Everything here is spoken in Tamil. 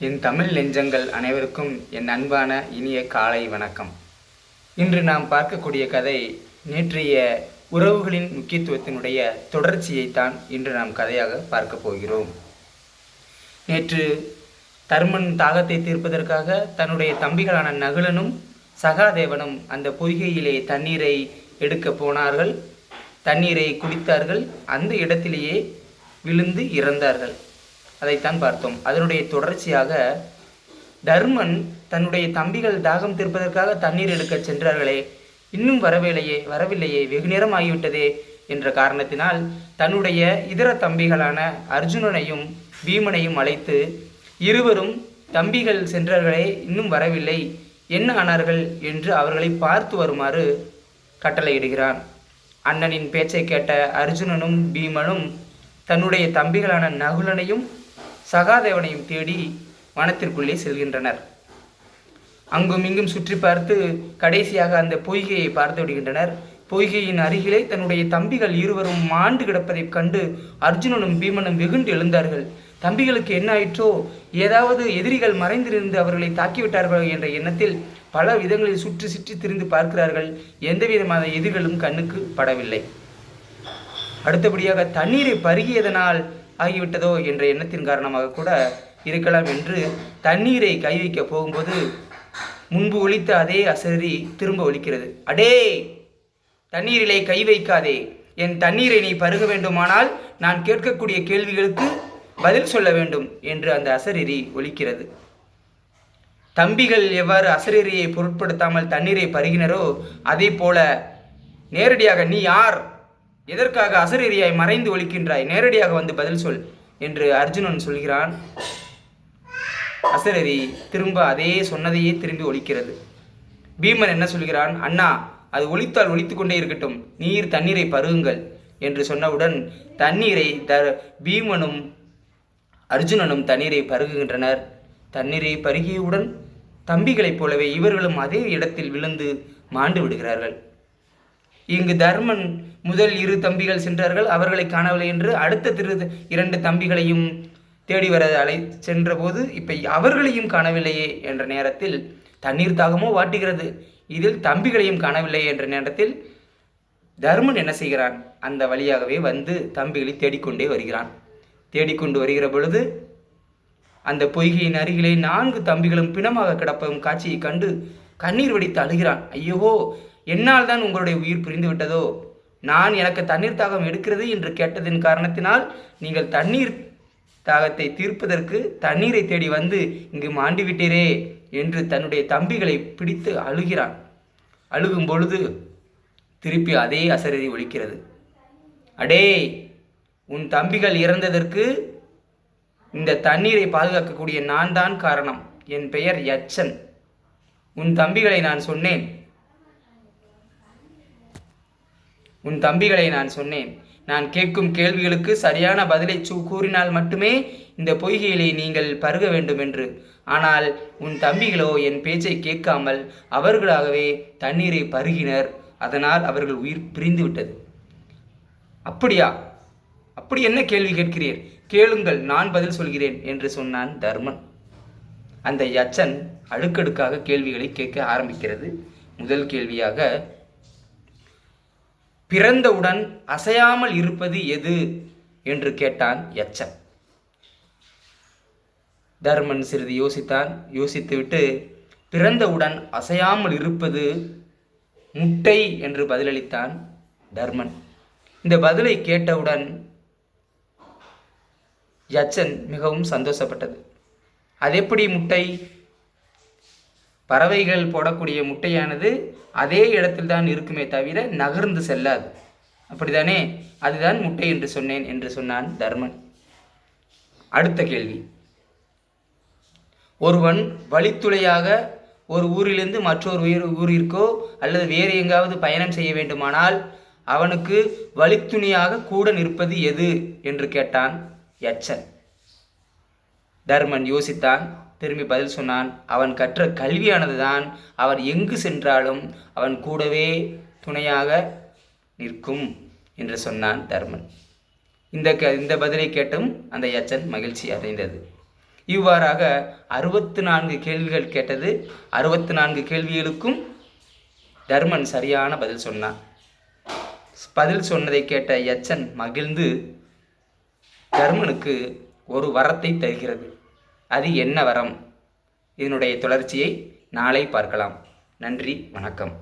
என் தமிழ் நெஞ்சங்கள் அனைவருக்கும் என் அன்பான இனிய காலை வணக்கம். இன்று நாம் பார்க்கக்கூடிய கதை நேற்றைய உறவுகளின் முக்கியத்துவத்தினுடைய தொடர்ச்சியைத்தான் இன்று நாம் கதையாக பார்க்க போகிறோம். நேற்று தர்மன் தாகத்தை தீர்ப்பதற்காக தன்னுடைய தம்பிகளான நகுலனும் சகாதேவனும் அந்த பொய்கையிலே தண்ணீரை எடுக்க போனார்கள். தண்ணீரை குடித்தார்கள். அந்த இடத்திலேயே விழுந்து இறந்தார்கள். அதைத்தான் பார்த்தோம். அதனுடைய தொடர்ச்சியாக தர்மன் தன்னுடைய தம்பிகள் தாகம் தீர்ப்பதற்காக தண்ணீர் எடுக்க சென்றார்களே, இன்னும் வரவில்லையே, வெகு நேரம் ஆகிவிட்டதே என்ற காரணத்தினால் தன்னுடைய இதர தம்பிகளான அர்ஜுனனையும் பீமனையும் அழைத்து, இருவரும் தம்பிகள் சென்றார்களே, இன்னும் வரவில்லை, என்ன ஆனார்கள் என்று அவர்களை பார்த்து வருமாறு கட்டளையிடுகிறான். அண்ணனின் பேச்சை கேட்ட அர்ஜுனனும் பீமனும் தன்னுடைய தம்பிகளான நகுலனையும் சகாதேவனையும் தேடி வனத்திற்குள்ளே செல்கின்றனர். அங்கும் இங்கும் சுற்றி பார்த்து கடைசியாக அந்த பொய்கையை பார்த்து விடுகின்றனர். பொய்கையின் அருகிலே தன்னுடைய தம்பிகள் இருவரும் மாண்டு கிடப்பதைக் கண்டு அர்ஜுனனும் பீமனும் வெகுண்டு எழுந்தார்கள். தம்பிகளுக்கு என்ன ஆயிற்றோ, ஏதாவது எதிரிகள் மறைந்திருந்து அவர்களை தாக்கிவிட்டார்களோ என்ற எண்ணத்தில் பல விதங்களில் சுற்றி சுற்றி திரிந்து பார்க்கிறார்கள். எந்த விதமான எதிர்களும் கண்ணுக்கு படவில்லை. அடுத்தபடியாக தண்ணீரை பருகியதனால் ஆகிவிட்டதோ என்ற எண்ணத்தின் காரணமாக கூட இருக்கலாம் என்று தண்ணீரை கை வைக்க போகும்போது முன்பு ஒலித்த அதே அசரி திரும்ப ஒலிக்கிறது. அடே, தண்ணீரிலே கை வைக்காதே, என் தண்ணீரை நீ பருக வேண்டுமானால் நான் கேட்கக்கூடிய கேள்விகளுக்கு பதில் சொல்ல வேண்டும் என்று அந்த அசரீரி ஒலிக்கிறது. தம்பிகள் எவ்வாறு அசரீரியை பொருட்படுத்தாமல் தண்ணீரை பருகினரோ அதே போல நேரடியாக, நீ யார், எதற்காக அசரீரியாய் மறைந்து ஒலிக்கின்றாய், நேரடியாக வந்து பதில் சொல் என்று அர்ஜுனன் சொல்கிறான். அசரீரி திரும்ப அதே சொன்னதையே திரும்பி ஒலிக்கிறது. பீமன் என்ன சொல்கிறான்? அண்ணா, அது ஒலித்தால் ஒலித்து கொண்டே இருக்கட்டும், நீர் தண்ணீரை பருகுங்கள் என்று சொன்னவுடன் தண்ணீரை பீமனும் அர்ஜுனனும் தண்ணீரை பருகுகின்றனர். தண்ணீரை பருகியவுடன் தம்பிகளைப் போலவே இவர்களும் அதே இடத்தில் விழுந்து மாண்டு விடுகிறார்கள். இங்கு தர்மன் முதல் இரு தம்பிகள் சென்றார்கள், அவர்களை காணவில்லை என்று அடுத்த இரண்டு தம்பிகளையும் தேடி வர சென்றபோது இப்போ அவர்களையும் காணவில்லையே என்ற நேரத்தில் தண்ணீர் தாகமோ வாட்டுகிறது, இதில் தம்பிகளையும் காணவில்லை என்ற நேரத்தில் தர்மன் என்ன செய்கிறான்? அந்த வழியாகவே வந்து தம்பிகளை தேடிக்கொண்டே வருகிறான். தேடிக்கொண்டு வருகிற பொழுது அந்த பொய்கையின் அருகிலே 4 தம்பிகளும் பிணமாக கிடப்பதும் காட்சியை கண்டு கண்ணீர் வடித்து அழுகிறான். ஐயோ, என்னால் தான் உங்களுடைய உயிர் பிரிந்து விட்டதோ, நான் எனக்கு தண்ணீர் தாகம் எடுக்கிறது என்று கேட்டதின் காரணத்தினால் நீங்கள் தண்ணீர் தாகத்தை தீர்ப்பதற்கு தண்ணீரை தேடி வந்து இங்கு மாண்டு விட்டீரே என்று தன்னுடைய தம்பிகளை பிடித்து அழுகிறான். அழுகும் பொழுது திருப்பி அதே அசரீரி ஒலிக்கிறது. அடே, உன் தம்பிகள் இறந்ததற்கு இந்த தண்ணீரை பாதுகாக்கக்கூடிய நான் தான் காரணம். என் பெயர் யட்சன். உன் தம்பிகளை நான் சொன்னேன். நான் கேட்கும் கேள்விகளுக்கு சரியான பதிலை கூறினால் மட்டுமே இந்த பொய்கையிலே நீங்கள் பருக வேண்டும் என்று. ஆனால் உன் தம்பிகளோ என் பேச்சை கேட்காமல் அவர்களாகவே தண்ணீரை பருகினர். அதனால் அவர்கள் உயிர் பிரிந்து விட்டது. அப்படியா? அப்படி என்ன கேள்வி கேட்கிறீர்? கேளுங்கள், நான் பதில் சொல்கிறேன் என்று சொன்னான் தர்மன். அந்த யட்சன் அடுக்கடுக்காக கேள்விகளை கேட்க ஆரம்பிக்கிறது. முதல் கேள்வியாக, பிறந்தவுடன் அசையாமல் இருப்பது எது என்று கேட்டான் யட்சன். தர்மன் சிறிது யோசித்துவிட்டு பிறந்தவுடன் அசையாமல் இருப்பது முட்டை என்று பதிலளித்தான் தர்மன். இந்த பதிலை கேட்டவுடன் யட்சன் மிகவும் சந்தோஷப்பட்டது. அதெப்படி முட்டை? பறவைகள் போடக்கூடிய முட்டையானது அதே இடத்தில் தான் இருக்குமே தவிர நகர்ந்து செல்லாது, அப்படித்தானே? அதுதான் முட்டை என்று சொன்னேன் என்று சொன்னான் தர்மன். அடுத்த கேள்வி, ஒருவன் வழித்துளையாக ஒரு ஊரிலிருந்து மற்றொரு ஊரிற்கோ அல்லது வேறு எங்காவது பயணம் செய்ய வேண்டுமானால் அவனுக்கு வழித்துணையாக கூட நிற்பது எது என்று கேட்டான் யட்சன். தர்மன் யோசித்தான். திரும்பி பதில் சொன்னான். அவன் கற்ற கல்வியானது தான் அவன் எங்கு சென்றாலும் அவன் கூடவே துணையாக நிற்கும் என்று சொன்னான் தர்மன். இந்த பதிலை கேட்டும் அந்த யட்சன் மகிழ்ச்சி அடைந்தது. இவ்வாறாக 64 கேள்விகள் கேட்டது. 64 கேள்விகளுக்கும் தர்மன் சரியான பதில் சொன்னான். பதில் சொன்னதை கேட்ட யட்சன் மகிழ்ந்து தர்மனுக்கு ஒரு வரத்தை தருகிறது. அது என்ன வரம்? இதனுடைய தொடர்ச்சியை நாளை பார்க்கலாம். நன்றி, வணக்கம்.